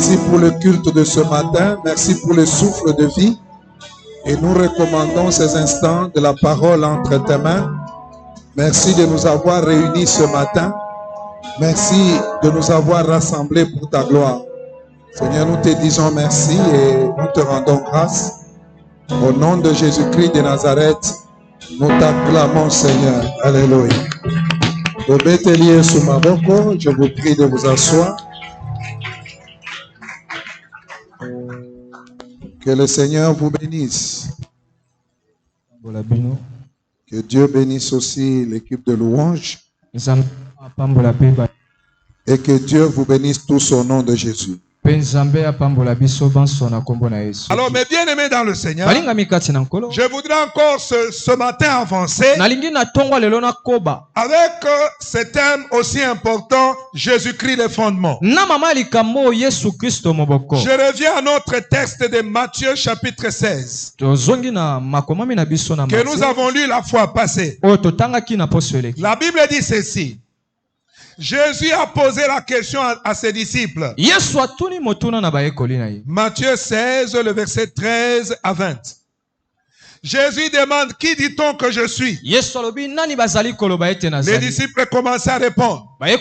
Merci pour le culte de ce matin. Merci pour le souffle de vie. Et nous recommandons ces instants de la parole entre tes mains. Merci de nous avoir réunis ce matin. Merci de nous avoir rassemblés pour ta gloire. Seigneur, nous te disons merci et nous te rendons grâce. Au nom de Jésus-Christ de Nazareth, nous t'acclamons, Seigneur. Alléluia. Je vous prie de vous asseoir. Que le Seigneur vous bénisse. Que Dieu bénisse aussi l'équipe de louange. Et que Dieu vous bénisse tous au nom de Jésus. Alors, mes bien-aimés dans le Seigneur, je voudrais encore ce matin avancer avec ce thème aussi important, Jésus-Christ les fondements. Je reviens à notre texte de Matthieu chapitre 16 que nous avons lu la fois passée. La Bible dit ceci. Jésus a posé la question à ses disciples. Matthieu 16, le verset 13 à 20. Jésus demande, qui dit-on que je suis? Les disciples commencent à répondre. Les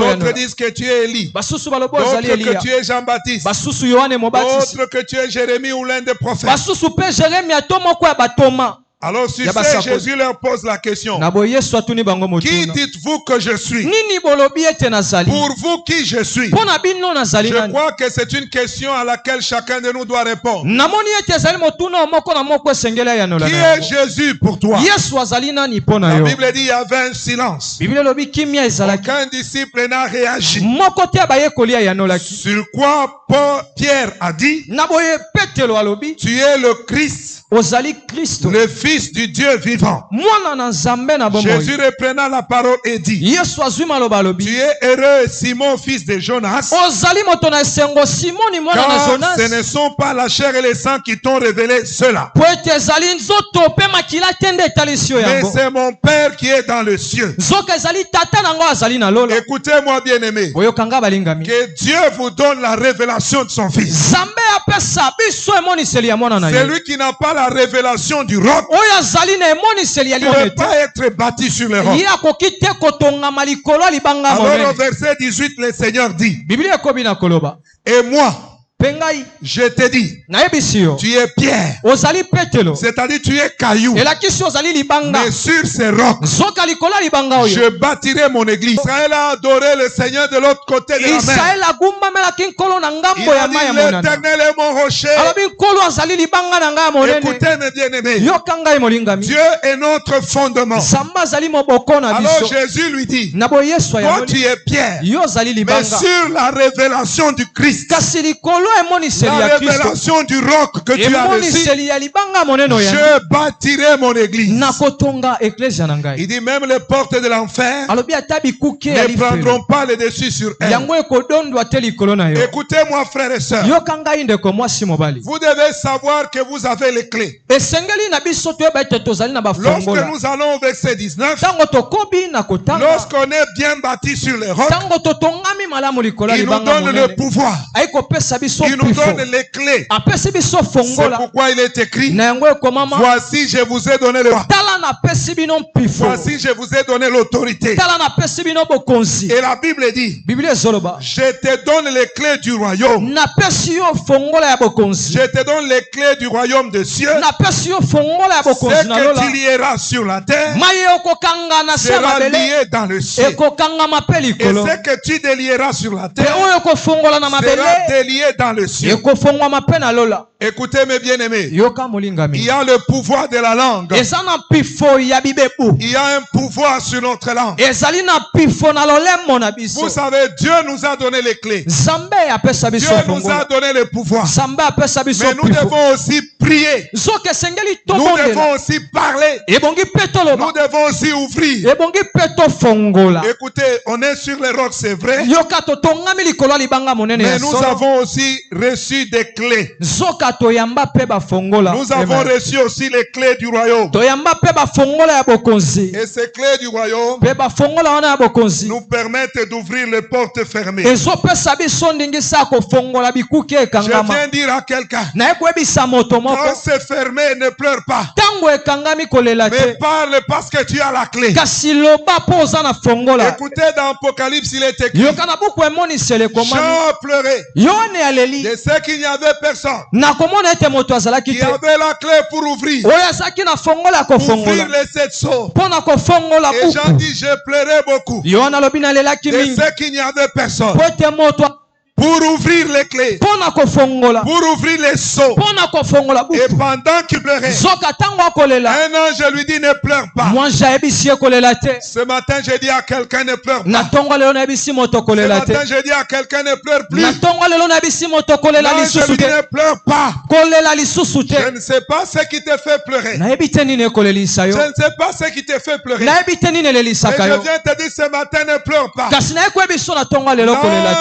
autres disent que tu es Élie. D'autres que tu es Jean-Baptiste. D'autres que tu es Jérémie ou l'un des prophètes. Alors sur ce, Jésus leur pose la question. Qui dites-vous que je suis? Pour vous, qui je suis? Je crois que c'est une question à laquelle chacun de nous doit répondre. Qui est Jésus pour toi? La Bible dit il y avait un silence. Aucun disciple n'a réagi. Sur quoi Pierre a dit, tu es le Christ, le Fils du Dieu vivant. Jésus reprenant la parole et dit, tu es heureux, Simon, fils de Jonas, car ce ne sont pas la chair et le sang qui t'ont révélé cela, mais c'est mon Père qui est dans le cieux. Écoutez-moi, bien-aimés, que Dieu vous donne la révélation de son Fils. Celui qui n'a pas la révélation du roc ne peut pas être bâti sur le roc. Alors au verset 18, le Seigneur dit, et moi, je te dis, tu es pierre, c'est-à-dire tu es caillou, mais sur ces rocs je bâtirai mon église. Israël a adoré le Seigneur de l'autre côté de la mer. Il a dit, l'Éternel est mon rocher. Écoutez mes bien-aimés, Dieu est notre fondement. Alors Jésus lui dit, toi tu es pierre, mais sur la révélation du Christ, la révélation du roc que tu as reçu, je bâtirai mon église. Il dit même les portes de l'enfer ne prendront pas le dessus sur elle. Écoutez-moi, frères et sœurs, vous devez savoir que vous avez les clés. Lorsque nous allons au verset 19, lorsqu'on est bien bâti sur les rocs, il nous donne le pouvoir. Il nous donne les clés. C'est pourquoi il est écrit, voici je vous ai donné le pouvoir. Voici je vous ai donné l'autorité. Et la Bible dit, je te donne les clés du royaume. Je te donne les clés du royaume des cieux. Ce que tu lieras sur la terre sera lié dans le ciel. Et ce que tu délieras sur la terre sera délié dans le ciel. Écoutez mes bien-aimés, il y a le pouvoir de la langue. Il y a un pouvoir sur notre langue. Vous savez, Dieu nous a donné les clés. Dieu nous a donné le pouvoir. Mais nous devons aussi prier. Nous devons aussi parler. Nous devons aussi ouvrir. Écoutez, on est sur les rocs, c'est vrai. Mais nous avons aussi aussi reçu des clés. Nous avons reçu aussi les clés du royaume. Et ces clés du royaume nous permettent d'ouvrir les portes fermées. Je viens dire à quelqu'un, quand c'est fermé, ne pleure pas. Mais parle parce que tu as la clé. Écoutez, dans Apocalypse, il est écrit, Jean a pleuré de ce qu'il n'y avait personne qui avait la clé pour ouvrir les 7 sceaux. Et Jean dit, je pleurais beaucoup de ce qu'il n'y avait personne pour ouvrir les clés, pour ouvrir les sceaux. Et pendant qu'il pleurait, un ange lui dit, ne pleure pas. Ce matin, j'ai dit à quelqu'un, ne pleure pas. Ce matin, j'ai dit à quelqu'un, ne pleure plus. L'ange lui dit, ne pleure pas. Je ne sais pas ce qui te fait pleurer. Je ne sais pas ce qui te fait pleurer. Mais je viens te dire ce matin, ne pleure pas.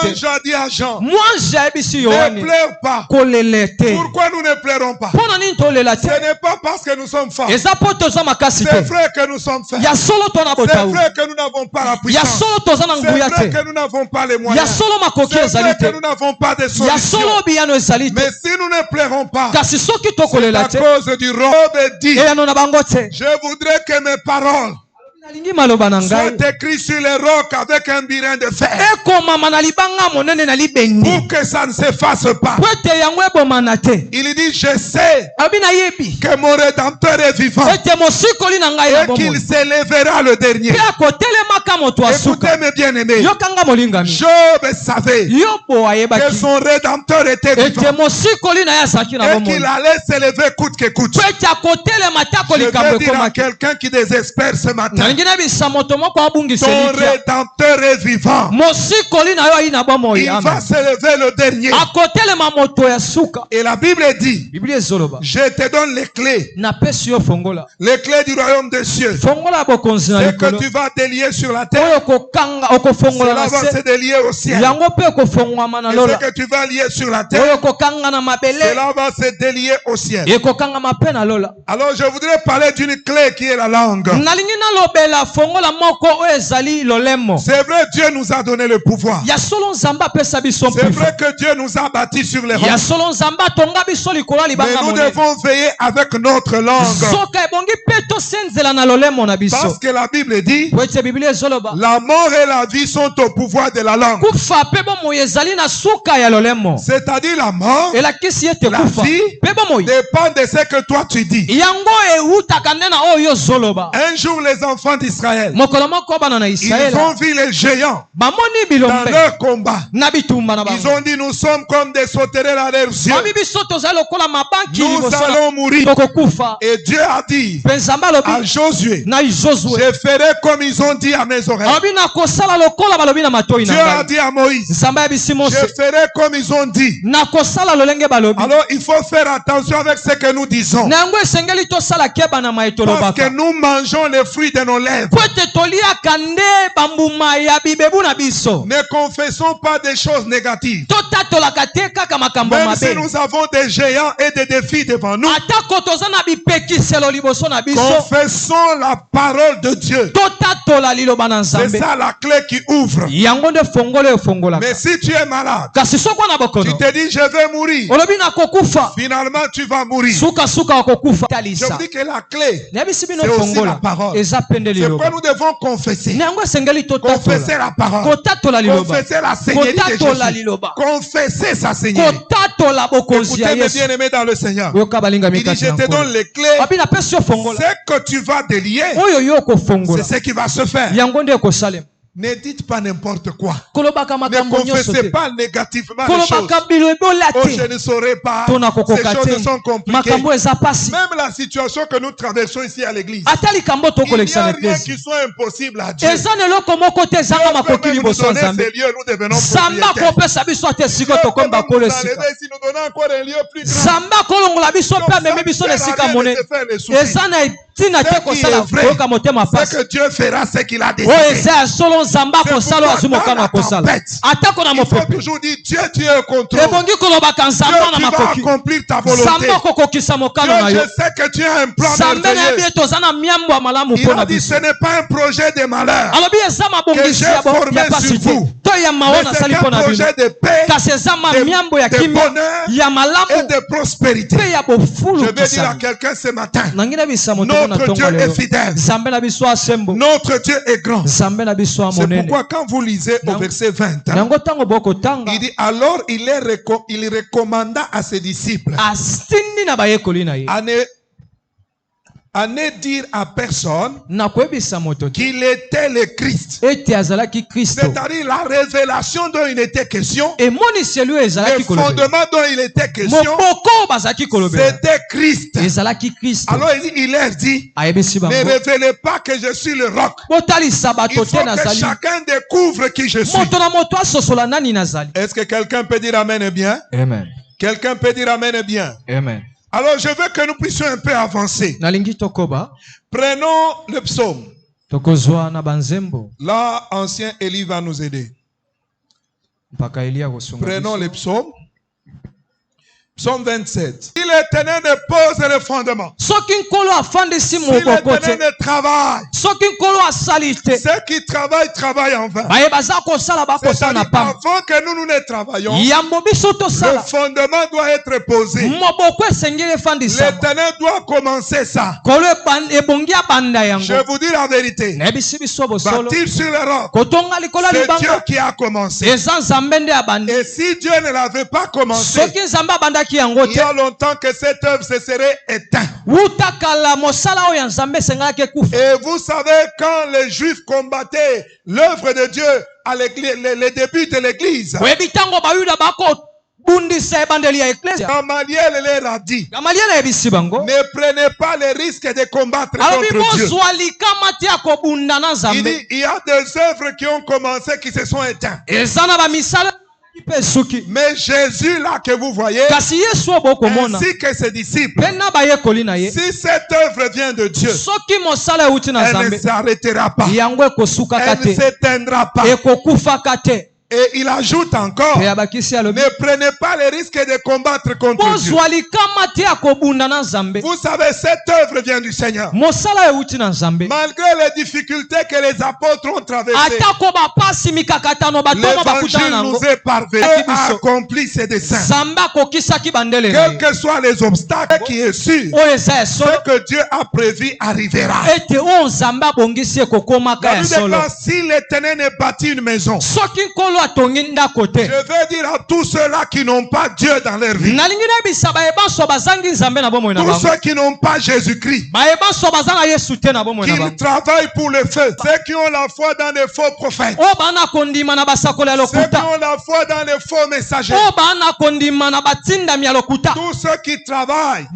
L'ange a dit à Jean, ne pleure pas. Pourquoi nous ne pleurons pas? Ce n'est pas parce que nous sommes forts. C'est vrai que nous sommes faibles. C'est vrai que nous n'avons pas la puissance. C'est vrai que nous n'avons pas les moyens. C'est vrai que nous n'avons pas de solution. Mais si nous ne pleurons pas, c'est à cause du robe dit. Je voudrais que mes paroles soit écrit sur les rocs avec un birin de fer pour que ça ne s'efface pas. Il dit, je sais que mon Rédempteur est vivant et qu'il s'élèvera le dernier. Écoutez mes bien-aimés, Job savait que son Rédempteur était vivant et qu'il allait s'élever coûte que coûte. Je veux dire à quelqu'un qui désespère ce matin, ton Rédempteur est vivant. Il va s'élever le dernier. Et la Bible dit, je te donne les clés. Les clés du royaume des cieux. Ce que tu vas délier sur la terre, cela va se délier au ciel. Et ce que tu vas lier sur la terre, cela va se délier au ciel. Alors je voudrais parler d'une clé qui est la langue. C'est vrai, Dieu nous a donné le pouvoir. C'est vrai que Dieu nous a bâtis sur les rocs. Mais nous devons veiller avec notre langue. Parce que la Bible dit, la mort et la vie sont au pouvoir de la langue. C'est-à-dire la mort et la vie dépend de ce que toi tu dis. Un jour, les enfants d'Israël, ils ont vu les géants dans leur combat. Ils ont dit, nous sommes comme des sauterelles à leurs yeux. Nous allons mourir. Et Dieu a dit à Josué, je ferai comme ils ont dit à mes oreilles. Dieu a dit à Moïse, je ferai comme ils ont dit. Alors il faut faire attention avec ce que nous disons. Parce que nous mangeons les fruits de nos lèvres. Ne confessons pas des choses négatives. Même si nous avons des géants et des défis devant nous, confessons la parole de Dieu. C'est ça la clé qui ouvre. Mais si tu es malade, tu te dis je vais mourir, finalement tu vas mourir. Je vous dis que la clé, c'est aussi la parole. C'est pourquoi nous devons confesser. Confesser la parole. Confesser la seigneurie de Jésus. Confesser sa seigneurie. Écoutez mes bien-aimés dans le Seigneur. Il dit, je te donne les clés. Ce que tu vas délier, c'est ce qui va se faire. Ne dites pas n'importe quoi. Ne confessez pas négativement les choses. Oh, je ne saurais pas. Ces choses sont compliquées. Même la situation que nous traversons ici à l'église, il n'y a rien qui soit impossible à Dieu. Dieu peut même nous donner ces lieux, nous devenons propriétaires. Dieu peut même nous enlever si nous donnons encore un lieu plus grand. Ce que Dieu fera, c'est qu'il a décidé. Il faut toujours dire Dieu, tu es au contrôle. Dieu, tu vas accomplir ta volonté. Dieu, je sais que tu as un plan merveilleux. Il a dit ce n'est pas un projet de malheur que j'ai formé sur vous. Mais c'est un projet de paix, de bonheur et de prospérité. Je vais dire à quelqu'un ce matin, notre Dieu est fidèle. Notre Dieu est grand. C'est pourquoi quand vous lisez au verset 20, il dit alors il recommanda à ses disciples à ne dire à personne qu'il était le Christ. C'est-à-dire la révélation dont il était question, le fondement dont il était question, c'était Christ. Alors il leur dit, ne révélez pas que je suis le roc. Il faut que chacun découvre qui je suis. Est-ce que quelqu'un peut dire Amen et bien? Amen. Quelqu'un peut dire Amen et bien? Amen. Alors je veux que nous puissions un peu avancer. Prenons le psaume. Là, ancien Élie va nous aider. Prenons le psaume. Psaume 27. Si l'Éternel ne pose le fondement, si l'Éternel ne travaille, ceux qui travaillent en vain. C'est-à-dire avant que nous ne travaillons, le fondement doit être posé. L'Éternel doit commencer ça. Je vous dis la vérité. Bâtir sur le roc, c'est Dieu qui a commencé. Et si Dieu ne l'avait pas commencé, il y a longtemps que cette œuvre se serait éteinte. Et vous savez, quand les Juifs combattaient l'œuvre de Dieu à les débuts de l'Église, Gamaliel leur a dit, ne prenez pas le risque de combattre contre Dieu. Il dit, il y a des œuvres qui ont commencé qui se sont éteintes. Mais Jésus là que vous voyez, ainsi que ses disciples, si cette œuvre vient de Dieu, elle ne s'arrêtera pas, elle ne s'éteindra pas. Et il ajoute encore, ne prenez pas le risque de combattre contre Dieu. Vous savez, cette œuvre vient du Seigneur. Malgré les difficultés que les apôtres ont traversées, l'évangile nous est parvenu, a accompli ses desseins. Quels que soient les obstacles, qui est sûr, ce que Dieu a prévu arrivera. La Bible déclare, si l'Éternel ne bâtit une maison, je veux dire à tous ceux-là qui n'ont pas Dieu dans leur vie, tous ceux qui n'ont pas Jésus-Christ, qu'ils travaillent pour le feu, ceux qui ont la foi dans les faux prophètes, ceux qui ont la foi dans les faux messagers, tous ceux qui travaillent,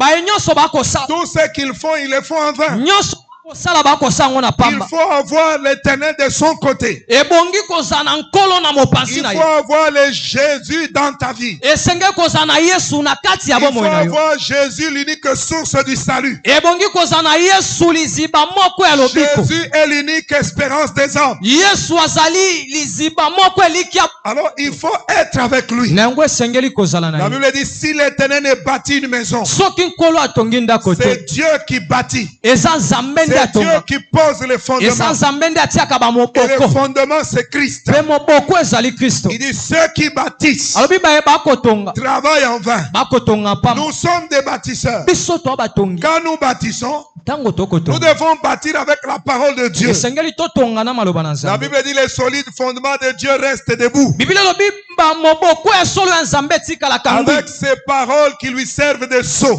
tous ceux qu'ils font, ils le font en vain. Il faut avoir l'Éternel de son côté. Il faut avoir le Jésus dans ta vie. Il faut avoir Jésus, l'unique source du salut. Jésus est l'unique espérance des hommes. Alors il faut être avec lui. La Bible dit, si l'Éternel ne bâtit une maison, c'est Dieu qui bâtit. C'est Dieu qui pose les fondements. Et le fondement, c'est Christ. Il dit, ceux qui bâtissent travaillent en vain. Nous sommes des bâtisseurs. Quand nous bâtissons, nous devons bâtir avec la parole de Dieu. La Bible dit, les solides fondements de Dieu restent debout. Avec ces paroles qui lui servent de sceau.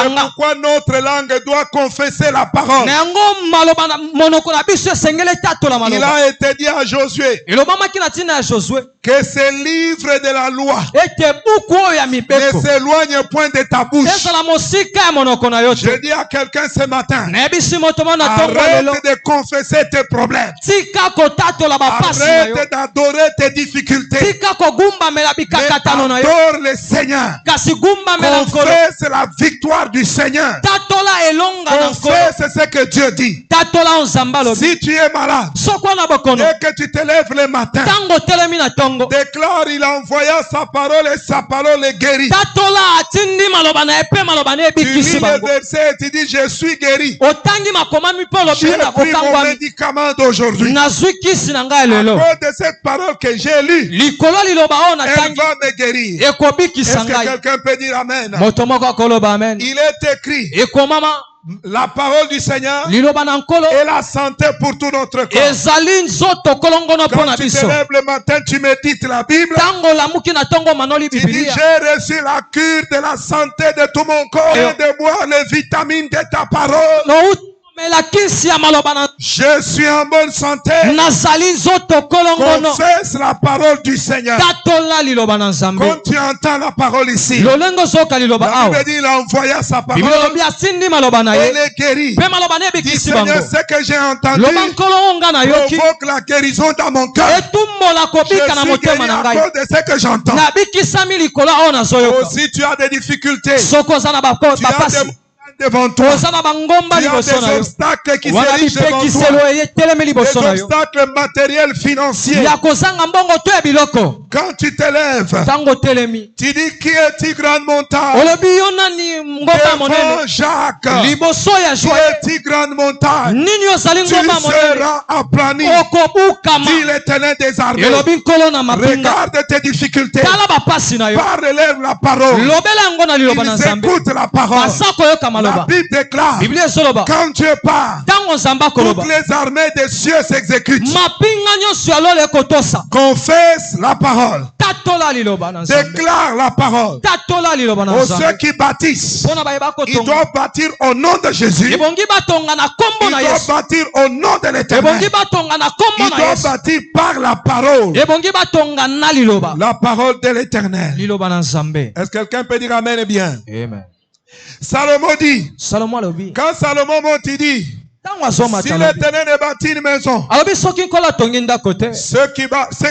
C'est pourquoi notre langue doit confesser la parole. Il a été dit à Josué que ces livres de la loi ne s'éloignent point de ta bouche. Je dis à quelqu'un ce matin, arrête de confesser tes problèmes. Arrête d'adorer tes difficultés. Mais adore le Seigneur. Confesse la victoire du Seigneur. Confesse Confesse ce que Dieu dit. Si tu es malade et que tu te lèves le matin, déclare, il a envoyé sa parole et sa parole est guérie. Tu lis le verset et tu dis, je suis guéri. J'ai pris mon médicament d'aujourd'hui. À cause de cette parole que j'ai lue, elle va me guérir. Est-ce que quelqu'un peut dire Amen? Il est écrit, la parole du Seigneur est la santé pour tout notre corps. Quand tu te lèves le matin, tu médites la Bible. Tu dis, j'ai reçu la cure de la santé de tout mon corps et de boire les vitamines de ta parole. Je suis en bonne santé. Confesse la parole du Seigneur. Quand tu entends la parole ici, la Bible dit, il a envoyé sa parole. Elle est guérie. Dis, Seigneur, ce que j'ai entendu provoque la guérison dans mon cœur. Je suis guéri à cause de ce que j'entends. Si tu as des difficultés, tu as des devant toi, il y a des obstacles qui s'érigent devant toi, des obstacles matériels, financiers. Quand tu te lèves, tu dis, qui est-il grande montagne? Devant Jacques, qui est-il grande montagne? Tu seras aplani, dit l'Éternel des armées. Regarde tes difficultés, parle-leur la parole, ils écoutent la parole. La Bible déclare, quand Dieu parle, toutes les armées des cieux s'exécutent. Confesse la parole. Déclare la parole. Aux ceux qui bâtissent, ils doivent bâtir au nom de Jésus. Ils doivent bâtir au nom de l'Éternel. Ils doivent bâtir par la parole. La parole de l'Éternel. Est-ce que quelqu'un peut dire Amen et bien? Amen. Salomon dit, quand Salomon monte, il dit, si l'Éternel ne bâtit une maison, ceux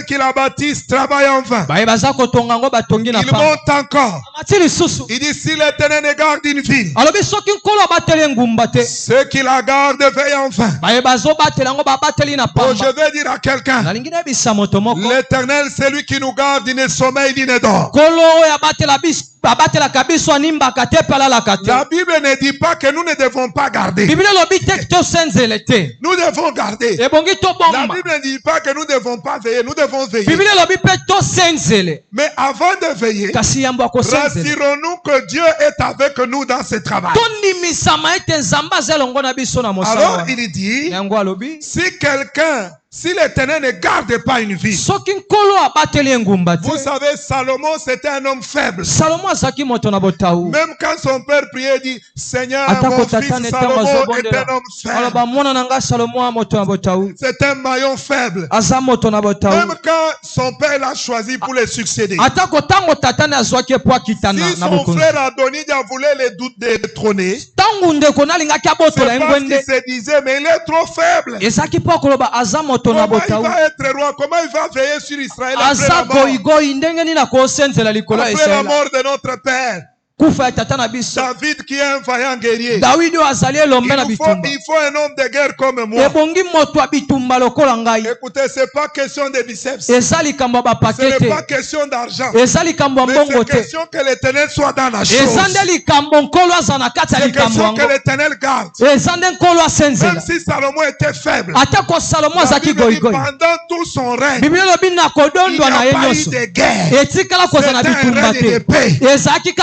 qui la bâtissent travaillent en vain. Il monte encore. Il dit, si l'Éternel ne garde une ville, ceux qui la gardent veillent en vain. Je vais dire à quelqu'un, l'Éternel, c'est lui qui nous garde, il ne sommeille, il ne dort. La Bible ne dit pas que nous ne devons pas garder. Nous devons garder. La Bible ne dit pas que nous ne devons pas veiller. Nous devons veiller. Mais avant de veiller, rassurons-nous que Dieu est avec nous dans ce travail. Alors il dit, si quelqu'un, si l'Éternel ne garde pas une ville, vous savez, Salomon c'était un homme faible. Même quand son père priait, il dit, Seigneur, mon fils Salomon est un homme faible. C'est un maillon faible. Même quand son père l'a choisi pour le succéder. Si son frère Adonijah voulait le détrôner, c'est parce qu'il se disait, mais il est trop faible. Comment il va être roi? Comment il va veiller sur Israël après la mort de notre père? David qui est un vaillant guerrier. Il faut un homme de guerre comme moi. Écoutez, c'est pas question de biceps. Ce n'est pas question d'argent. Mais c'est question que l'Éternel soit dans la chose. C'est question que l'Éternel garde. Même si Salomon était faible, la Bible dit, pendant tout son règne, il n'y a pas eu de guerre. C'était un règne de paix.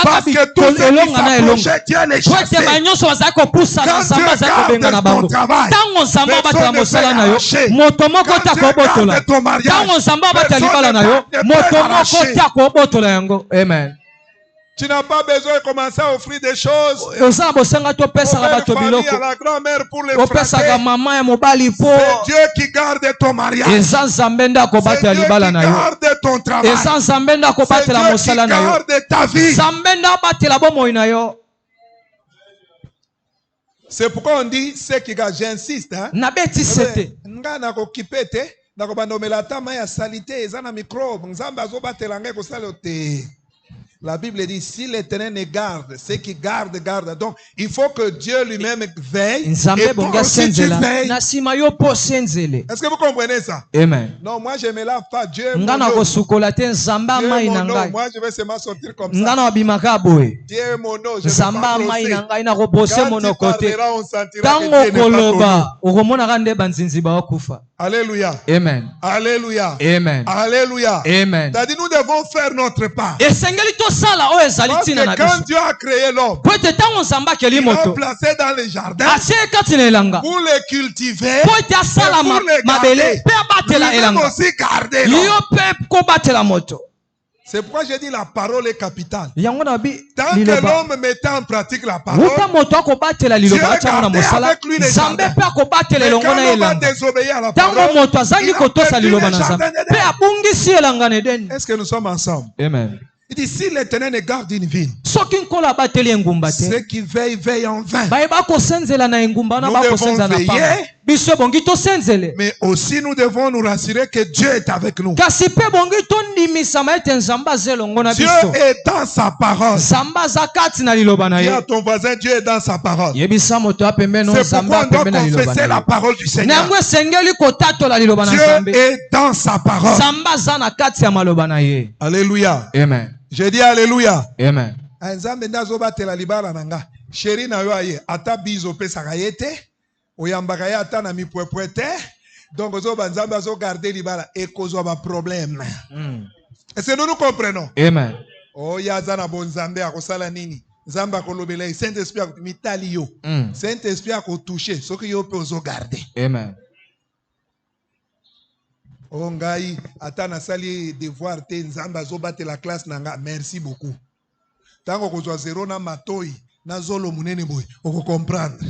Parce que tous ceux qui s'approchaient, Dieu les chassait. Quand Dieu garde ton travail, personne ne peut l'arracher. Quand Dieu garde ton mariage, personne ne peut l'arracher. Amen. Tu n'as pas besoin de commencer à offrir des choses pour la famille, à la grand-mère, pour les frères. C'est Dieu qui garde ton mariage. C'est Dieu qui garde ton travail. C'est Dieu qui garde ta vie. C'est pourquoi on dit ce qui garde. J'insiste. La Bible dit, si l'Éternel ne garde, ceux qui gardent, gardent. Donc, il faut que Dieu lui-même veille. Et toi aussi, tu veilles. Est-ce que vous comprenez ça? Amen. Non, moi, je ne me lave pas. Dieu est mon eau. Moi, je vais seulement sortir comme ça. Dieu est mon eau. Je ne vais pas brosser. Quand tu parleras, on sentira que Dieu n'est pas connu. Alléluia. Amen. Alléluia. Amen. Alléluia. Amen. C'est-à-dire, nous devons faire notre part. Parce que quand Dieu a créé l'homme, il l'a placé dans les jardins pour les cultiver, pour les garder. Lui-même aussi garder l'homme. C'est pourquoi j'ai dit la parole est capitale. Tant que l'homme mettait en pratique la parole, Dieu gardait avec lui les jardins. Mais quand l'homme va désobéir à la parole, il a perdu les jardins d'Éden. Est-ce que nous sommes ensemble? Amen. Il dit, si l'Éternel ne garde une ville, ceux qui veillent en vain. Nous devons veiller, mais aussi nous devons nous rassurer que Dieu est avec nous. Dieu est dans sa parole. Dis à ton voisin, Dieu est dans sa parole. C'est pourquoi on doit confesser la parole du Seigneur. Dieu est dans sa parole. Alléluia. Amen. Je dis alléluia. Amen. Chéri na yo aye ata bizo pesa kayete oyambaka ya ata na mipwepwete donc ozo banzambe azo garder libala et kozwa ba problème. Est-ce que nous comprenons? Amen. Oh ya zana bonzambe akosala nini? Nzamba kolobela Saint-Esprit akomitali yo. Saint-Esprit akotoucher soki yo pe ozo garder. Amen. Oh ngai ata na sali devoir te nzamba zo battre la classe nanga merci beaucoup. Tango kozwa zéro na matoi na zolo munene boy oko comprendre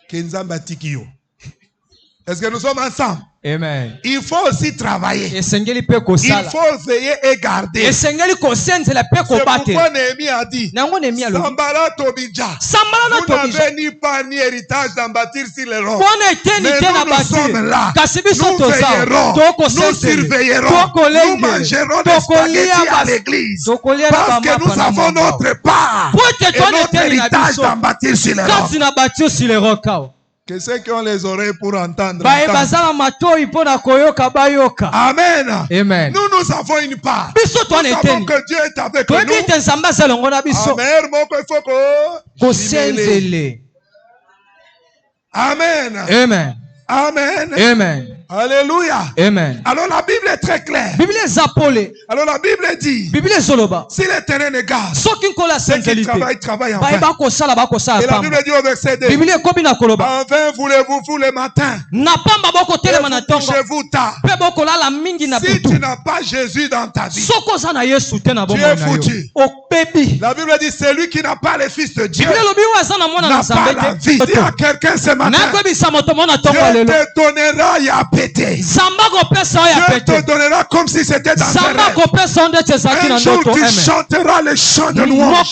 que nzamba tiki yo. Est-ce que nous sommes ensemble? Amen. Il faut aussi travailler. Il faut veiller et garder. C'est pourquoi Néhémie a dit Sambala Tobidja, vous n'avez ni part ni héritage d'en bâtir sur les rocs. Mais nous sommes là. Nous veillerons, nous surveillerons, nous mangerons des spaghettis à l'église. Parce que nous avons notre part et notre héritage d'en bâtir sur les rocs. Que ceux qui ont les oreilles pour entendre. Amen. Amen. Nous avons une part. Nous savons que Dieu est avec nous. Amen. Amen. Amen. Amen. Alléluia. Amen. Alors la Bible est très claire. Alors la Bible dit, si l'Éternel est garde, ceux qui travaillent en vain. Et la Bible dit au verset 2, en vain voulez-vous le matin, et couchez-vous tard. Si tu n'as pas Jésus dans ta vie, tu es foutu. La Bible dit, celui qui n'a pas le Fils de Dieu n'a pas la vie. Dis à quelqu'un ce matin, Dieu te donnera ya pété. Dieu te donnera comme si c'était dans tes rêves. Un jour tu chanteras les chants de louange.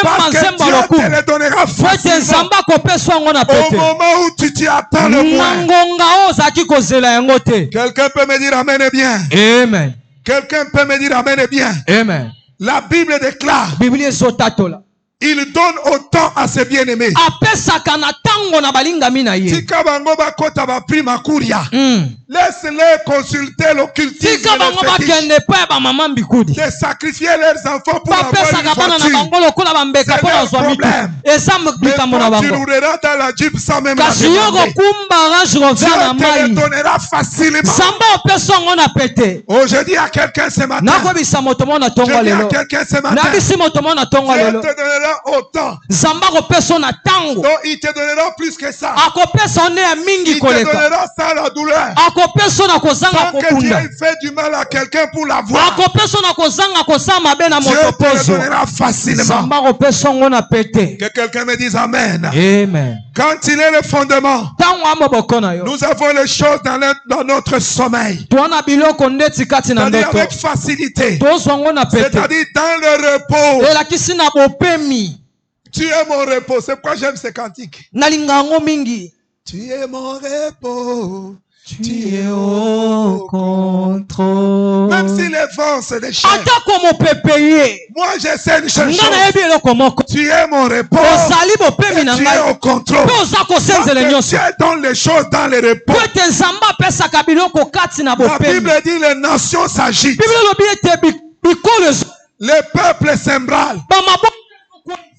Parce que Dieu te les donnera facilement. Au moment où tu t'y attends le moins. Quelqu'un peut me dire amen et bien. Amen. Quelqu'un peut me dire amen et bien. Amen. La Bible déclare, il donne autant à ses bien-aimés. Laisse-les consulter l'occultisme de sacrifier leurs enfants pour avoir une voiture. C'est leur problème. Mais quand tu rouleras dans la Jeep sans même la demander, Dieu te le donnera facilement. Oh, je dis à quelqu'un ce matin, je dis à quelqu'un ce matin, Dieu te donnera autant. Donc il te donnera plus que ça. Il te donnera ça la douleur. Tant que Dieu fait du mal à quelqu'un pour l'avoir, Dieu te le donnera facilement. Que quelqu'un me dise amen. Amen. Quand il est le fondement, nous avons les choses dans notre sommeil. C'est-à-dire avec facilité. C'est-à-dire dans le repos. Tu es mon repos. C'est pourquoi j'aime ces cantiques. Tu es mon repos. Tu es au contrôle. Même si les dévance des chair. Moi, je sais une seule chose. Tu es mon repos. Et tu es au contrôle. Tu es dans les choses, dans les repos. La Bible dit les nations s'agitent. Le peuple s'embrale.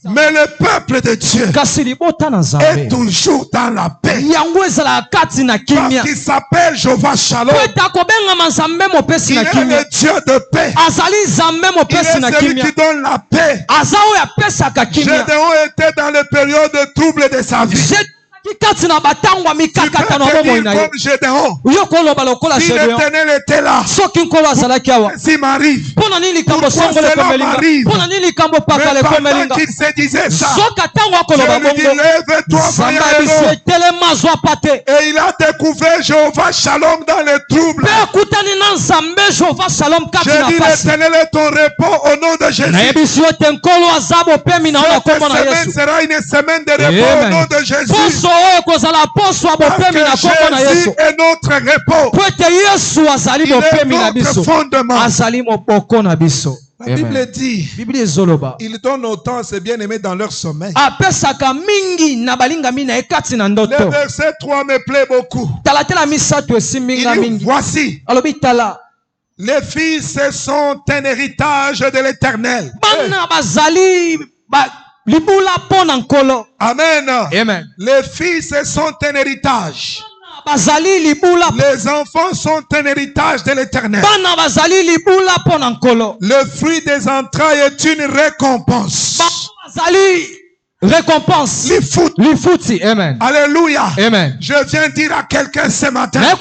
Mais le peuple de Dieu est toujours dans la paix. Parce qu'il s'appelle Jéhovah Shalom. Il est le Dieu de paix. Il est celui qui donne la paix. Gédéon était dans la période de trouble de sa vie. Tu peux te dire comme Gédéon. Si l'Éternel était là, s'il m'arrive, pourquoi cela m'arrive? Mais pendant qu'il se disait ça, je lui dis, lève-toi, et il a découvert Jéhovah Shalom dans le trouble. Je dis, l'Éternel est ton repos au nom de Jésus. Cette semaine sera une semaine de repos au nom de Jésus. Parce que Jésus est notre repos. Il est notre fondement. La Bible dit, il donne autant à ses bien-aimés dans leur sommeil. Le verset 3 me plaît beaucoup. Il dit, voici, les fils sont un héritage de l'Éternel. Amen. Amen. Les fils sont un héritage. Les enfants sont un héritage de l'Éternel. Le fruit des entrailles est une récompense. Récompense. Amen. Alléluia. Amen. Je viens dire à quelqu'un ce matin. Au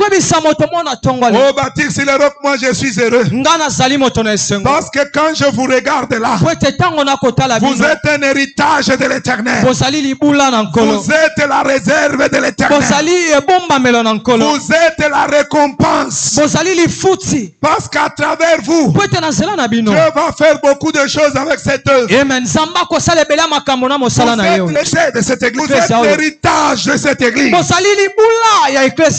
bâtir sur le roc, moi je suis heureux. Parce que quand je vous regarde là, vous êtes un héritage de l'Éternel. Vous êtes la réserve de l'Éternel. Vous êtes la récompense. Parce qu'à travers vous, Dieu va faire beaucoup de choses avec cette œuvre. Vous êtes de cette église. Vous êtes l'héritage de cette église.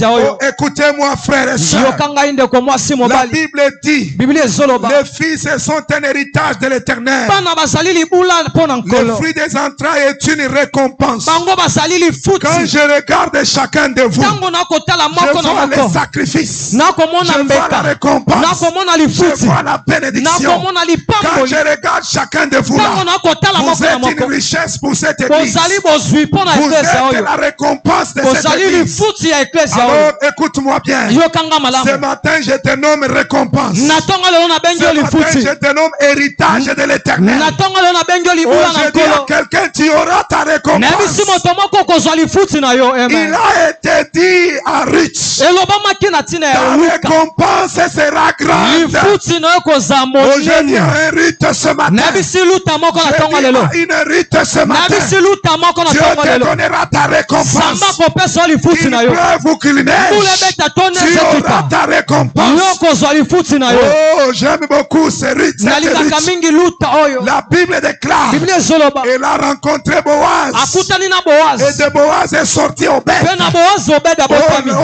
Oh, écoutez-moi, frères et sœurs. La Bible dit, les fils sont un héritage de l'Éternel. Le fruit des entrailles est une récompense. Quand je regarde chacun de vous, je vois les sacrifices, je vois la récompense, je vois la bénédiction. Quand je regarde chacun de vous là, vous êtes une richesse pour cette église. Vous êtes la récompense de cette église. Alors écoute-moi bien. Ce matin je te nomme récompense. Ce matin je te nomme héritage de l'Éternel. Oh, je dis à quelqu'un, tu auras ta récompense. Il a été dit à Ruth, ta récompense sera grande. Oh, je dis à un Ruth ce matin, je dis à une Ruth ce matin, Dieu te donnera ta récompense. Qu'il pleuve ou qu'il neige, tu auras ta récompense. Oh, j'aime beaucoup ce Ruth. La Bible déclare, elle a rencontré Boaz. Et de Boaz est sorti Obed.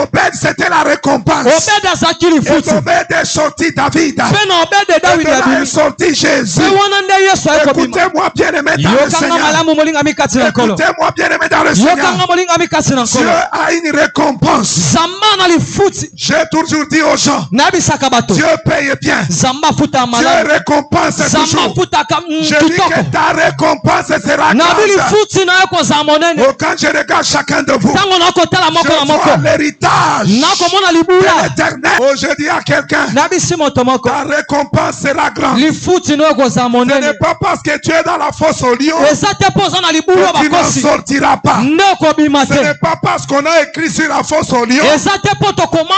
Obed, c'était la récompense. Et Obed est sorti David. Et de là est sorti Jésus. Écoutez-moi bien aimé dans le Seigneur. Écoutez-moi bien aimé dans le Seigneur. Dieu a une récompense. J'ai toujours dit aux gens, Dieu paye bien. Dieu récompense toujours. Je dis que ta récompense sera grande. Oh, quand je regarde chacun de vous, je vois l'héritage de l'Éternel. Oh, je dis à quelqu'un, ta récompense sera grande. Ce n'est pas parce que tu es dans la fosse au lion que tu n'en sortiras pas. Ce n'est pas parce qu'on a écrit sur la fosse au lion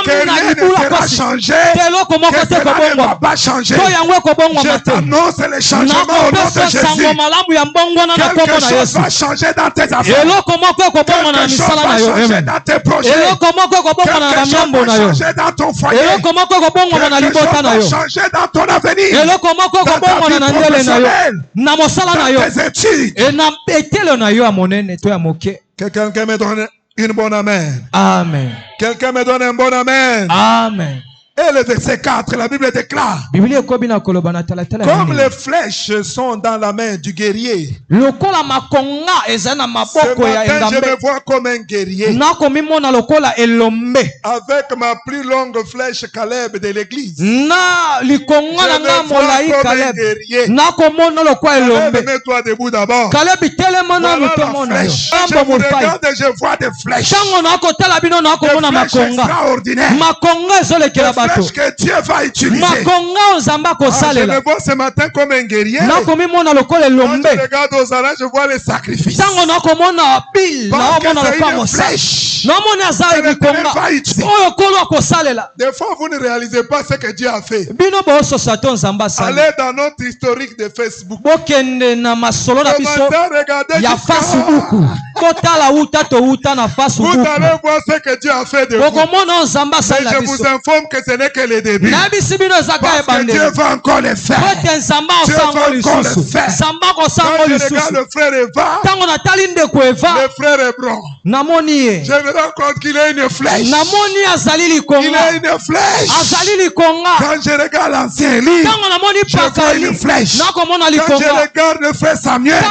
que rien ne sera changé, que cela ne va pas changer. Je t'annonce le changement au nom de Jésus. Quelque chose va changer dans tes affaires. Quelque chose va changer dans tes projets. Quelque chose va changer dans ton foyer. Quelque chose va changer dans ton avenir. Dans ta vie professionnelle. Dans tes études. Quelqu'un me donne une bonne amen. Amen. Quelqu'un me donne un bon amen. Amen. Et le verset 4, la Bible déclare, comme les flèches sont dans la main du guerrier, ce matin je me vois comme un guerrier, avec ma plus longue flèche Caleb de l'église. Je me vois comme un guerrier. Caleb, mets-toi debout d'abord. Voilà la flèche. Je vous regarde et je vois des flèches. Des flèches extraordinaires. Des flèches que Dieu va utiliser. Je me vois ce matin comme un guerrier. Quand je regarde aux arènes, je vois les sacrifices. Parce que c'est une flèche. Des fois, vous ne réalisez pas ce que Dieu a fait. Allez dans notre historique de Facebook. Vous allez voir ce que Dieu a fait de vous. Mais je vous informe que ce n'est que le début. Parce que Dieu va encore le faire. Dieu va encore le faire. Quand je regarde le frère Eva, le frère Hébron, je me rends compte qu'il a une flèche. Il a une flèche. Quand je regarde l'ancien livre, je vois une flèche. Quand je regarde le frère Samuel,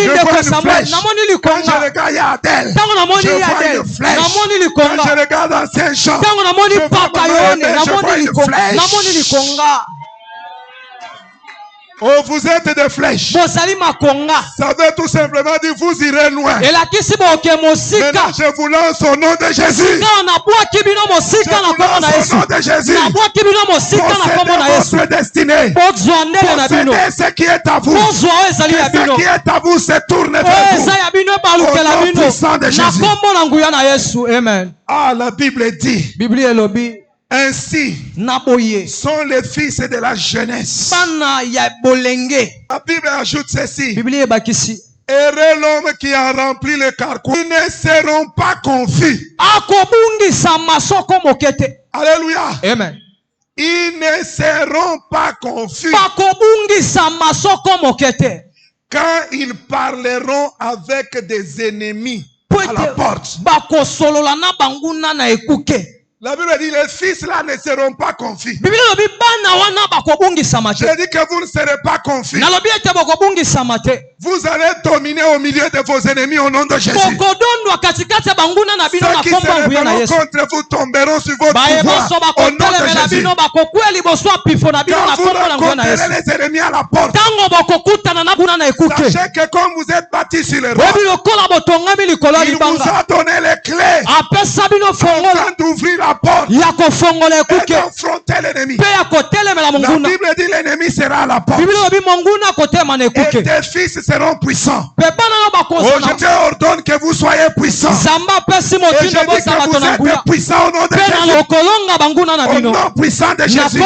je vois une flèche. Quand je regarde Yadel, je vois une flèche. Quand je regarde l'ancien Jean, je vois une flèche. Oh, vous êtes des flèches. Ça veut tout simplement dire vous irez loin. Maintenant, je vous lance au nom de Jésus. Je vous lance au nom de Jésus. Possédez votre destinée. Possédez ce qui est à vous. Que ce qui est à vous se tourne vers vous. Au nom puissant de Jésus. Amen. Ah, la Bible dit. Ainsi sont les fils de la jeunesse. La Bible ajoute ceci. Heureux l'homme qui a rempli le carrefour. Ils ne seront pas confus. Alléluia. Amen. Ils ne seront pas confus. Quand ils parleront avec des ennemis à la porte. La Bible dit les fils là ne seront pas confus. Je dis que vous ne serez pas confus. Vous allez dominer au milieu de vos ennemis au nom de Jésus. Ceux qui se rebelleront contre vous tomberont sur votre pouvoir au nom de Jésus. Quand vous rencontrerez les ennemis à la porte, sachez que comme vous êtes bâtis sur les rocs, il vous a donné les clés afin d'ouvrir la porte et d'affronter l'ennemi. La Bible dit l'ennemi sera à la porte et tes fils seront puissants. Oh, je te ordonne que vous soyez puissants. Et je dis que vous êtes puissants au nom de Jésus. Au nom puissant de Jésus.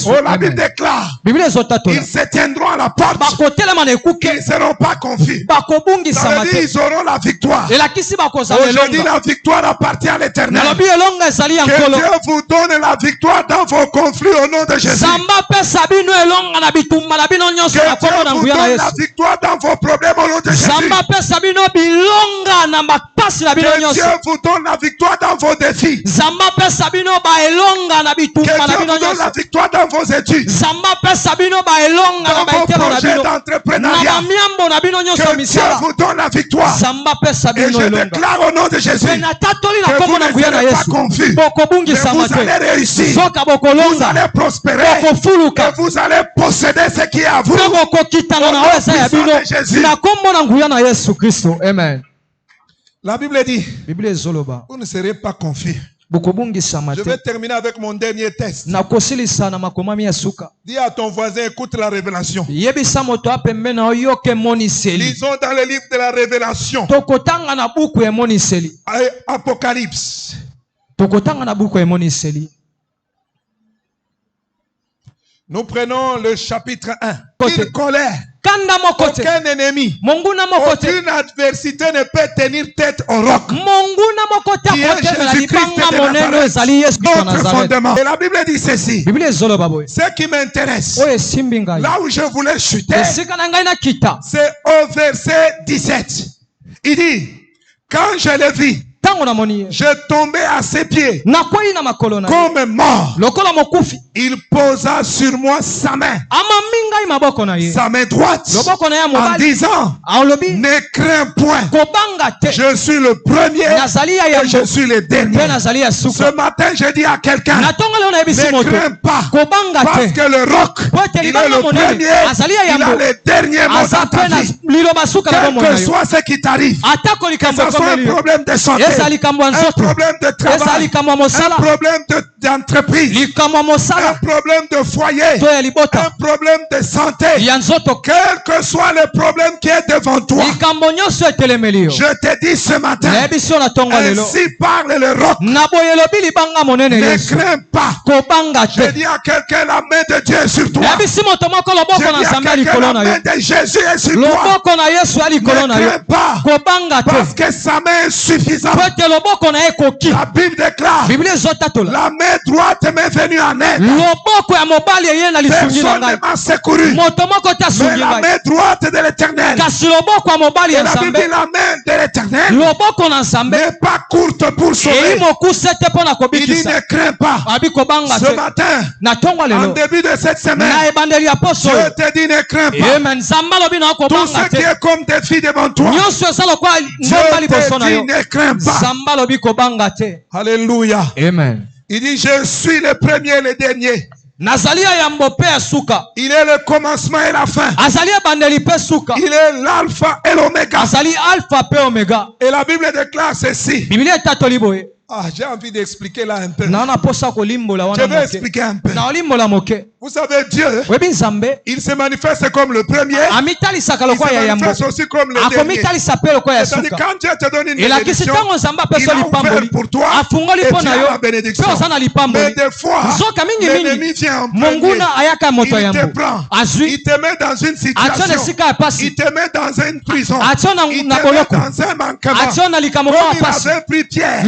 Oh, la Bible déclare ils se tiendront à la porte. Ils ne seront pas confus. Ça veut dire ils auront la victoire. Aujourd'hui, la victoire appartient à l'Éternel. Que Dieu vous donne la victoire dans vos conflits au nom de Jésus. Que Dieu vous donne la victoire dans vos problèmes au nom de Jésus. Que Dieu vous donne la victoire dans vos défis. Que Dieu vous donne la victoire dans vos études. Dans vos projets d'entrepreneuriat. Que Dieu vous donne la victoire. Et je déclare au nom de Jésus que vous ne serez pas confus. Mais vous allez réussir. Vous allez prospérer. Et vous allez posséder ce qui est à vous. Au nom puissant de Jésus. Amen. La Bible dit vous ne serez pas confus. Je vais terminer avec mon dernier test. Dis à ton voisin, écoute la révélation. Lisons dans le livre de la révélation. Apocalypse. Nous prenons le chapitre 1. Une colère. Aucun ennemi, aucune adversité ne peut tenir tête au roc qui est Jésus-Christ de Nazareth, notre fondement. Et la Bible dit ceci. Ce qui m'intéresse, là où je voulais chuter, c'est au verset 17. Il dit, quand je le vis, J'ai tombé à ses pieds comme mort. Il posa sur moi sa main droite, en disant, ne crains point, je suis le premier et je suis le dernier. Ce matin, je dis à quelqu'un, ne crains pas, parce que le roc, il est le premier, il a le dernier mot dans ta vie. Quel que soit ce qui t'arrive, que ce soit un problème de santé, un problème de travail, un problème d'entreprise, un problème de foyer, un problème de santé, quel que soit le problème qui est devant toi, je te dis ce matin, ainsi parle le roc, ne crains pas. Je dis à quelqu'un, la main de Dieu est sur toi. Je dis à quelqu'un, la main de Jésus est sur toi. Ne crains pas, parce que sa main est suffisante. La Bible déclare, la main droite m'est venue en aide. Personne ne m'a secouru, mais la main droite de l'Éternel. Et la Bible dit, la main de l'Éternel n'est pas courte pour sauver. Il dit, ne crains pas. Ce matin, en début de cette semaine, je te dis, ne crains pas. Tout ce qui est comme des filles devant toi, je te dis, ne crains pas. Alléluia. Amen. Il dit, je suis le premier et le dernier. Il est le commencement et la fin. Il est l'alpha et l'oméga. Et la Bible déclare ceci. Ah, j'ai envie d'expliquer là un peu. Je vais expliquer un peu. Vous savez, Dieu, il se manifeste comme le premier. Il se manifeste aussi comme le dernier. C'est-à-dire, quand Dieu te donne une bénédiction, il a ouvert pour toi et tu as la bénédiction. Mais des fois, l'ennemi vient en premier. Il te prend. Il te met dans une situation. Il te met dans une prison. Il te met dans un manquement. Comme il avait pris Pierre,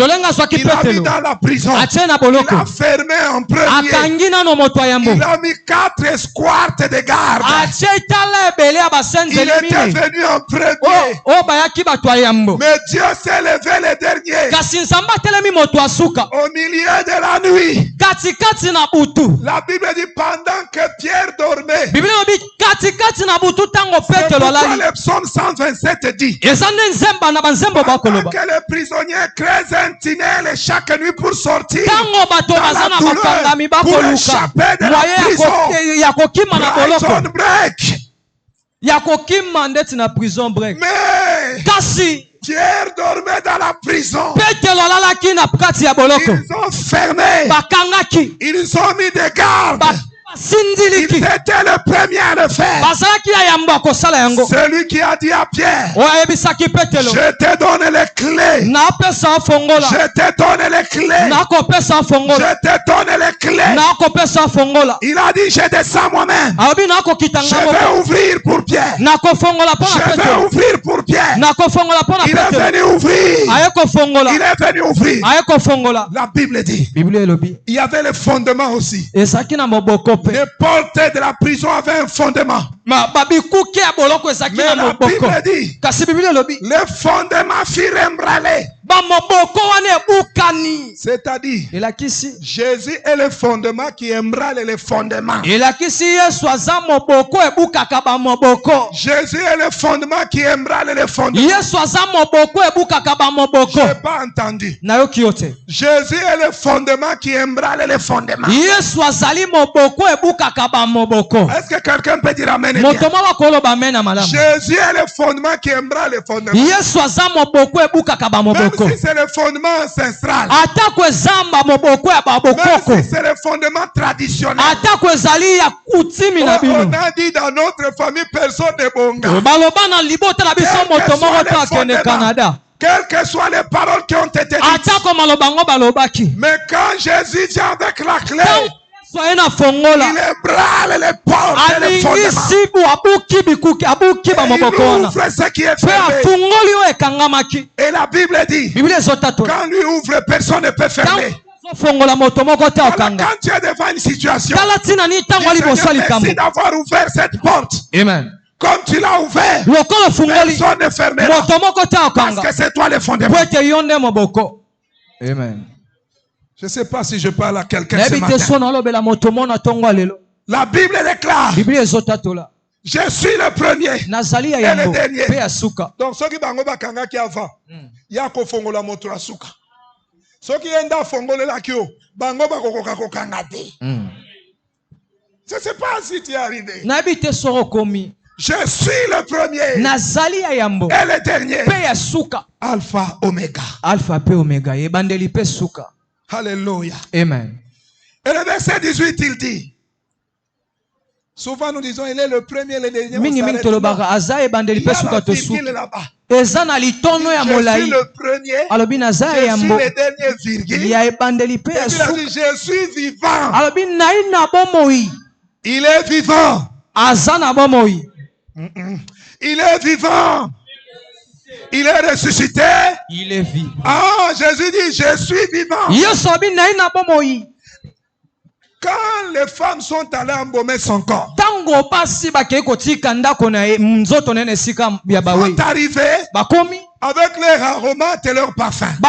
il a mis dans la prison. Il a fermé en premier. Il a mis 4 escortes de garde. Il était venu en premier. Mais Dieu s'est levé le dernier. Au milieu de la nuit. La Bible dit pendant que Pierre dormait. C'est pourquoi le psaume 127 dit. Pendant que les prisonniers créent un tunnel chaque nuit pour sortir dans la douleur, pour échapper de la prison break. Mais Pierre dormait dans la prison. Ils ont fermé. Ils ont mis des gardes. Il était le premier à le faire. Celui qui a dit à Pierre, je te donne les clés. Je te donne les clés. Je te donne les clés. Il a dit, je descends moi-même. Je vais ouvrir pour Pierre. Je vais ouvrir pour Pierre. Il est venu ouvrir. Il est venu ouvrir. La Bible dit, il y avait le fondement aussi. Les portes de la prison avaient un fondement. Mais la Bible dit, les fondements furent ébranlés. C'est-à-dire, Jésus est le fondement qui ébranle les fondements. Jésus est le fondement qui ébranle les fondements. Je n'ai pas entendu. Jésus est le fondement qui ébranle les fondements. Est-ce que quelqu'un peut dire amen? Jésus est le fondement qui ébranle les fondements. Même si c'est le fondement ancestral. Même si c'est le fondement traditionnel. On a dit dans notre famille personne n'est bon gars. Quelles que soient les paroles qui ont été dites. Mais quand Jésus vient avec la clé, il ébranle les portes et les fondements. Il ouvre ce qui est fermé. Et la Bible dit, quand lui ouvre, personne ne peut fermer. Voilà, quand tu es devant une situation, merci d'avoir ouvert cette porte. Amen. Comme tu l'as ouvert, personne ne fermera. Parce que c'est toi le fondement. Amen. Je ne sais pas si je parle à quelqu'un ce matin. La Bible déclare, je suis le premier et le dernier. Donc, ceux qui bango bakanga qui avant, ya ko fongola moto asuka. Ceux qui enda fongola la kyo, bango bakokoka kokanga te. Je ne sais pas si tu es arrivé. Je suis le premier et le dernier. Alpha, Omega. Alpha, P, Omega. Alléluia. Amen. Et le verset 18, il dit, souvent nous disons, il est le premier et le dernier. Il y a la virgule là-bas. Je suis le premier, je suis le dernier virgule. Et puis il a dit, je suis vivant. Il est vivant. Il est vivant. Il est ressuscité. Il est vivant. Ah, Jésus dit, je suis vivant. Quand les femmes sont allées embaumer son corps, sont arrivées avec leur aromates et leur parfum. Mais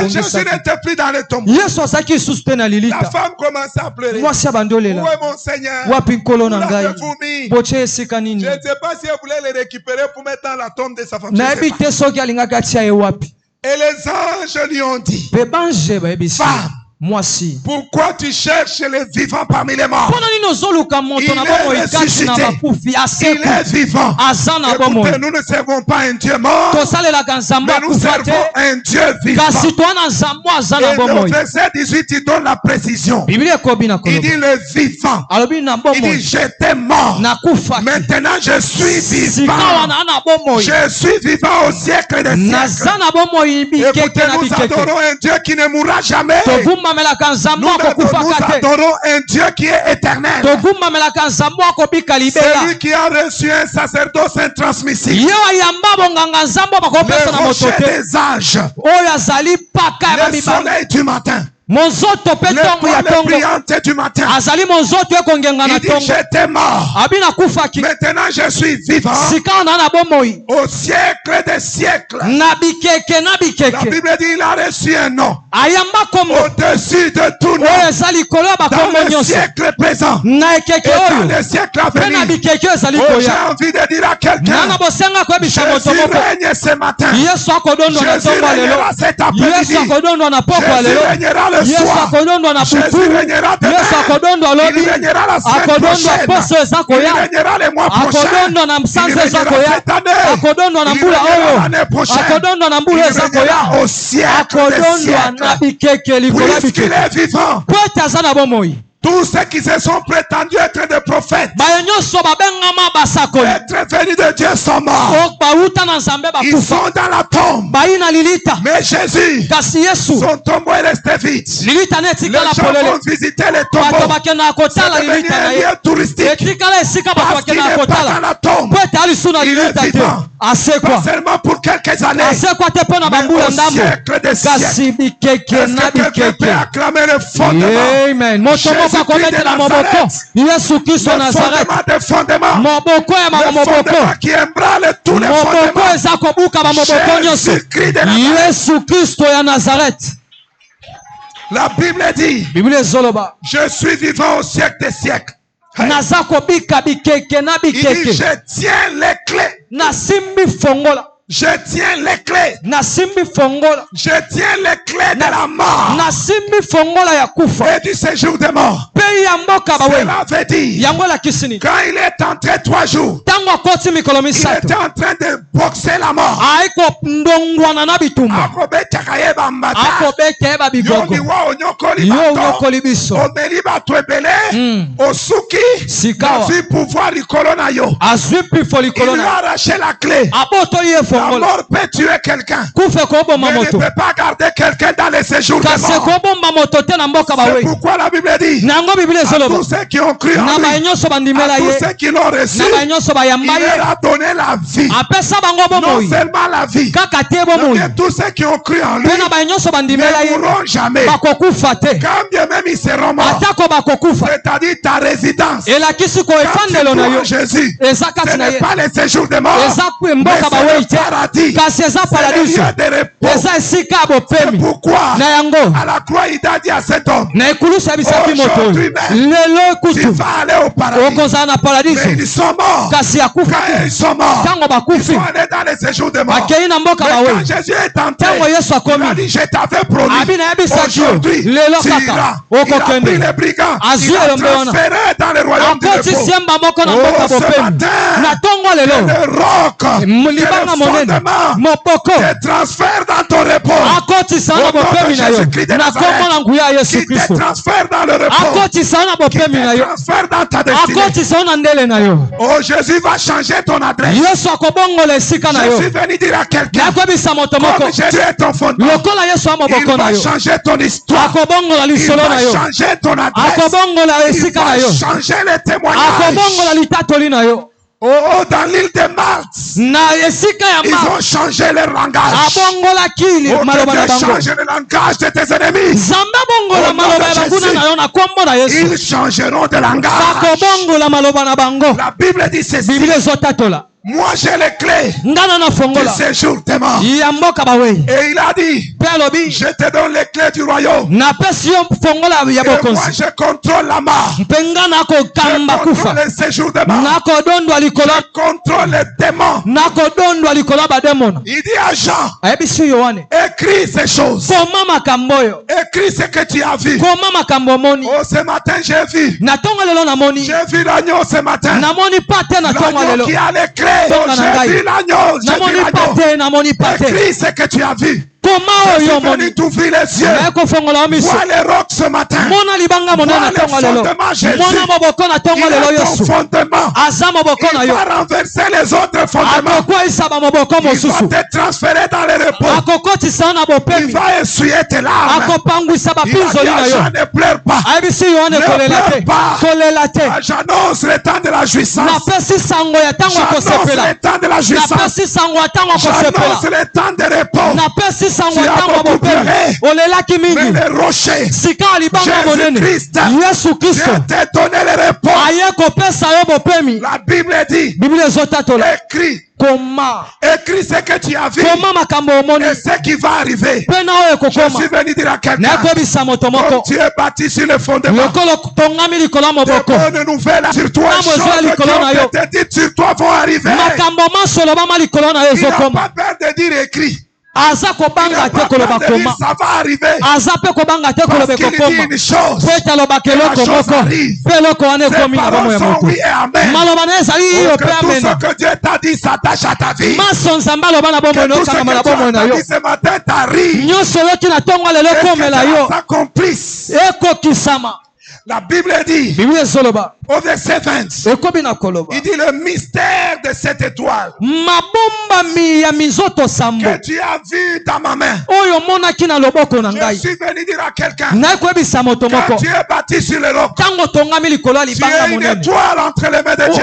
Jésus n'était plus dans le tombeau. La femme commençait à pleurer. Où est mon Seigneur? Où l'avez-vous mis? Je ne sais pas si elle voulait les récupérer pour mettre dans la tombe de sa femme. Et les anges lui ont dit, femme, pourquoi tu cherches les vivants parmi les morts? Il est ressuscité. Il est vivant. Écoutez, nous ne servons pas un Dieu mort, mais nous servons un Dieu vivant. Et le verset 18, il donne la précision. Il dit le vivant. Il dit j'étais mort. Maintenant je suis vivant. Je suis vivant au siècle des siècles. Écoutez, nous adorons un Dieu qui ne mourra jamais. Nous adorons un Dieu qui est éternel. Celui qui a reçu un sacerdoce intransmissible. Le rocher des âges. Le soleil du matin. Le brillante du matin. Il dit j'étais mort. Maintenant je suis vivant. Au siècle des siècles. La Bible dit il a reçu un nom au-dessus de tout nom. Dans le siècle présent et dans le siècle à venir. J'ai envie de dire à quelqu'un, Jésus règne ce matin. Jésus règnera cet après-midi. Jésus règnera le soir. Jésus règnera demain. Il règnera la semaine prochaine. Il règnera les mois prochains. Il règnera cette année. Il règnera l'année prochaine. Il règnera au siècle des siècles. Puisqu'il est vivant. Tous ceux qui se sont prétendus être des prophètes, être venus de Dieu sont morts. Ils sont dans la tombe. Mais Jésus, son tombeau est resté vide. Les gens vont visiter les tombeaux. C'est devenu un lieu touristique. Parce qu'il n'est pas dans la tombe. Il est vivant. Pas seulement pour quelques années, mais au siècle des siècles. Est-ce que quelqu'un peut acclamer le fondement? Jésus-Christ de Nazareth. Le fondement qui ébranle tous les fondements. Jésus-Christ de Nazareth. La Bible dit, je suis vivant au siècle des siècles. Il dit, je tiens les clés. Je tiens les clés. Je tiens les clés de la mort et du séjour des morts. Cela veut dire, quand il est entré 3 jours, il était en train de boxer la mort. Il lui a arraché la clé. La mort peut tuer quelqu'un. Mais ne peut pas garder quelqu'un dans les séjours de mort. C'est pourquoi la Bible dit à tous ceux qui ont cru en lui, à tous ceux qui l'ont reçu, il leur a donné la vie. Non seulement la vie, mais tous ceux qui ont cru en lui ne mourront jamais. Quand bien même ils seront morts, c'est-à-dire ta résidence. Quand tu crois en Jésus, ce n'est pas les séjours de mort, mais c'est le paradis. C'est le lieu de repos. C'est pourquoi à la croix il a dit à cet homme, aujourd'hui même tu vas aller au paradis. Mais ils sont morts. Quand ils sont morts, ils sont allés dans les séjours de mort. Mais quand Jésus est entré, il a dit, je t'avais promis, aujourd'hui tu iras. Il a pris les brigands, il a transféré dans le royaume du repos. Ce matin, le roc, le fondement te transfère dans ton repos. Au nom de Jésus-Christ de Nazareth, qui te transfère dans le repos, qui te transfère dans ta destinée. Oh, Jésus va changer ton adresse. Je suis venu dire à quelqu'un, comme Jésus est ton fondement, il va changer ton histoire. Il va changer ton adresse. Il va changer les témoignages. Oh, dans l'île de Malte, ils ont changé leur langage. Oh, que Dieu change le langage de tes ennemis. Ils changeront de langage. La Bible dit ceci. Moi j'ai les clés du séjour des morts. Et il a dit, je te donne les clés du royaume. Et moi je contrôle la mort. Je contrôle le séjour des morts. Je contrôle les démons. Il dit à Jean, écris ces choses. Écris ce que tu as vu. Oh, ce matin j'ai vu. J'ai vu l'agneau ce matin. L'agneau qui a les clés. J'ai vu l'agneau. Écris ce que tu as vu. Je suis venu t'ouvrir les yeux. Vois les rocs ce matin. Vois le fondement Jésus. Il est ton fondement. Il va renverser les autres fondements. Il va te transférer dans le repos. Il va essuyer tes larmes. Il va dire, ne pleure pas. Ne pleure pas. J'annonce le temps de la jouissance. J'annonce le temps de la jouissance. J'annonce le temps de repos. Tu as beaucoup pleuré, mais le rocher, Jésus-Christ, Dieu t'a donné le repos. La Bible dit, écris. Écris ce que tu as vu et ce qui va arriver. Je suis venu dire à quelqu'un, comme tu es bâti sur le fondement, des bonnes nouvelles sur toi, choses qui ont été dites sur toi vont arriver. Il n'a pas peur de dire écrit. Ça va arriver. Parce qu'il dit une chose, et la chose arrive. Ses paroles sont oui et amen. Que tout ce que Dieu t'a dit s'attache à ta vie. Que tout ce que Dieu t'a dit ce matin t'arrive. Et que cela s'accomplisse. La Bible dit, au verset 20, il dit le mystère de cette étoile que tu as vu dans ma main. Je suis venu dire à quelqu'un, quand tu es bâti sur le roc, tu es une étoile entre les mains de Dieu.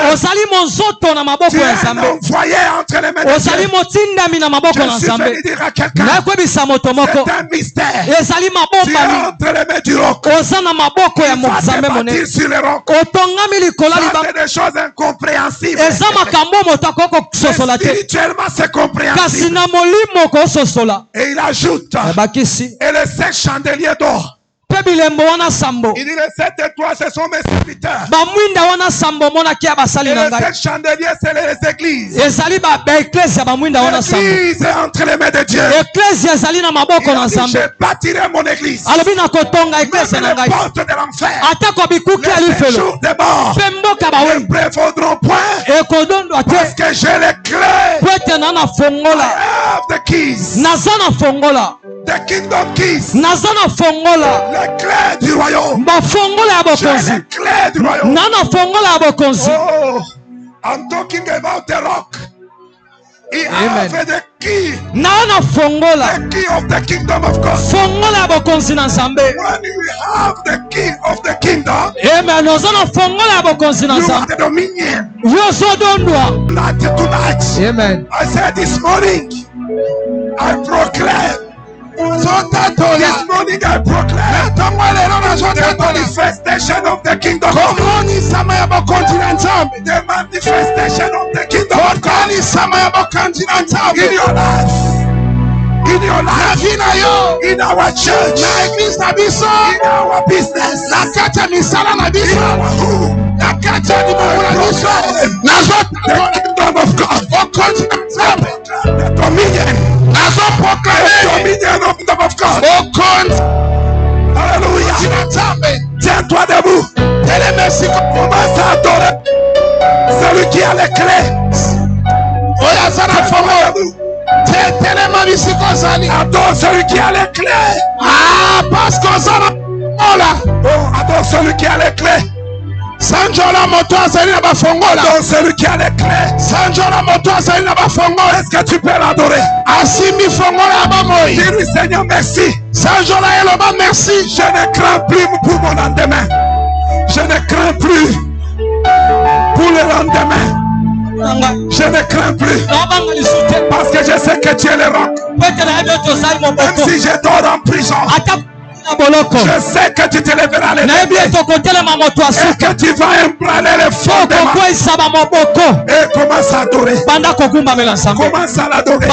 Tu es un envoyé entre les mains de Dieu. Je suis venu dire à quelqu'un, c'est un mystère. Tu es entre les mains du roc. Il va te bâtir sur le roc. Ça, c'est des choses incompréhensibles. Mais spirituellement, c'est compréhensible. Et il ajoute, et les 5 chandeliers d'or. Il dit les 7 étoiles, ce sont mes serviteurs. Et les 7 chandeliers, c'est les églises. L'église est entre les mains de Dieu. Il a dit, je bâtirai mon église. Même les portes de l'enfer, les séjours des morts ne prévaudront point. Parce que j'ai les clés. I have the keys. The kingdom keys. Les clés du royaume. J'ai les clés du royaume. Oh, I'm talking about the rock. He has the key. The key of the kingdom of God. When you have the key of the kingdom, you have the dominion. Tonight, Amen. I said this morning, I proclaim. This morning I proclaim the manifestation of the kingdom of God. The manifestation of the kingdom of God in your life, in our church, in our business, in our home. The kingdom of God, the dominion. Dominion of God. Alléluia. Tiens-toi debout. Commence à adorer celui qui a les clés. Adore celui qui a les clés. Adore celui qui a les clés. Sanjola moto azali na bafongola. Donc celui qui a les clés. Sanjola moto azali na bafongola. Est-ce que tu peux l'adorer? Asimi fongola bamoyi. Dis-lui Seigneur merci. Sanjola eloba merci. Je ne crains plus pour mon lendemain. Je ne crains plus pour le lendemain. Je ne crains plus. Parce que je sais que tu es le roc. Même si je dors en prison, je sais que tu te lèveras les et que tu vas embraler les fondements. Et commence à adorer. Commence à l'adorer.